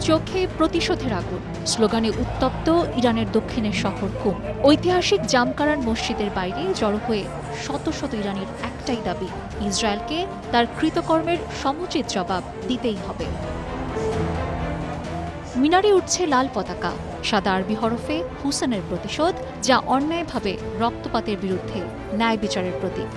চোখে প্রতিশোধের আগুন স্লোগানে উত্তপ্ত ইরানের দক্ষিণের শহর কুম। ঐতিহাসিক জামকারান মসজিদের বাইরে জড়ো হয়ে শত শত ইরানির একটাই দাবি, ইসরায়েলকে তার কৃতকর্মের সমুচিত জবাব দিতেই হবে। মিনারে উঠছে লাল পতাকা, সাদা আরবি হরফে হুসেনের প্রতিশোধ, যা অন্যায়ভাবে রক্তপাতের বিরুদ্ধে ন্যায় বিচারের প্রতীক।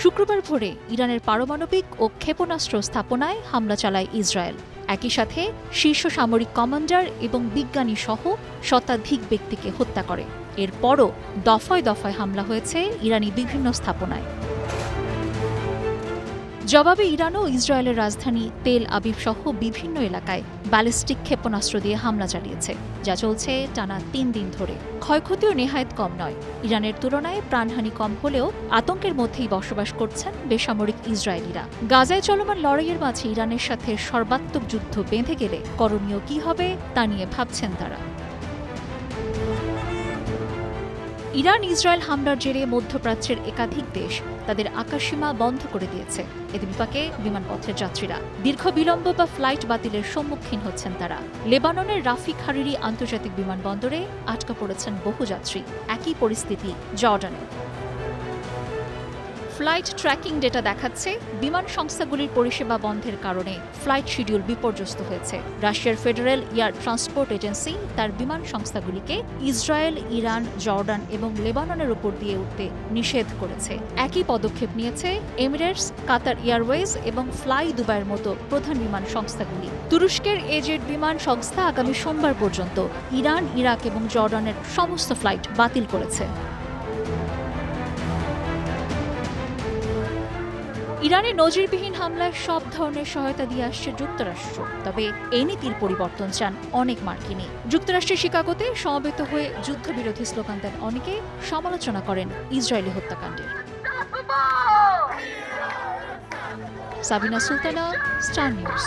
শুক্রবার ভোরে ইরানের পারমাণবিক ও ক্ষেপণাস্ত্র স্থাপনায় হামলা চালায় ইসরায়েল। একই সাথে শীর্ষ সামরিক কমান্ডার এবং বিজ্ঞানী সহ শতাধিক ব্যক্তিকে হত্যা করে। এরপরও দফায় দফায় হামলা হয়েছে ইরানি বিভিন্ন স্থাপনায়। জবাবে ইরানও ইসরায়েলের রাজধানী তেল আবিব সহ বিভিন্ন এলাকায় ব্যালিস্টিক ক্ষেপণাস্ত্র দিয়ে হামলা চালিয়েছে, যা চলছে টানা ৩ দিন ধরে। ক্ষয়ক্ষতিও নেহায়েত কম নয়। ইরানের তুলনায় প্রাণহানি কম হলেও আতঙ্কের মধ্যেই বসবাস করছেন বেসামরিক ইসরায়েলিরা। গাজায় চলমান লড়াইয়ের মাঝে ইরানের সাথে সর্বাত্মক যুদ্ধ বেঁধে গেলে করণীয় কী হবে তা নিয়ে ভাবছেন তারা। ইরান ইসরায়েল হামলার জেরে মধ্যপ্রাচ্যের একাধিক দেশ তাদের আকাশসীমা বন্ধ করে দিয়েছে। এতে বিপাকে বিমানপথের যাত্রীরা দীর্ঘ বিলম্ব বা ফ্লাইট বাতিলের সম্মুখীন হচ্ছেন তারা। লেবাননের রাফিক হারিরি আন্তর্জাতিক বিমানবন্দরে আটকা পড়েছেন বহু যাত্রী। একই পরিস্থিতি জর্ডানে। ফ্লাইট ট্র্যাকিং ডেটা দেখাচ্ছে বিমান সংস্থাগুলির পরিষেবা বন্ধের কারণে ফ্লাইট শিডিউল বিপর্যস্ত হয়েছে। রাশিয়ার ফেডারেল এয়ার ট্রান্সপোর্ট এজেন্সি তার বিমান সংস্থাগুলিকে ইসরায়েল, ইরান, জর্ডান এবং লেবাননের উপর দিয়ে উঠতে নিষেধ করেছে। একই পদক্ষেপ নিয়েছে এমিরেটস, কাতার এয়ারওয়েজ এবং ফ্লাই দুবাইয়ের মতো প্রধান বিমান সংস্থাগুলি। তুরস্কের এজেড বিমান সংস্থা আগামী সোমবার পর্যন্ত ইরান, ইরাক এবং জর্ডানের সমস্ত ফ্লাইট বাতিল করেছে। ইরানের নজিরবিহীন হামলায় সব ধরনের সহায়তা দিয়ে আসছে যুক্তরাষ্ট্র। তবে এই নীতির পরিবর্তন চান অনেক মার্কিনী। যুক্তরাষ্ট্রের শিকাগোতে সমবেত হয়ে যুদ্ধবিরোধী স্লোগান দেন অনেকে, সমালোচনা করেন ইসরায়েলি হত্যাকাণ্ডের। Sabina Sultana, star news.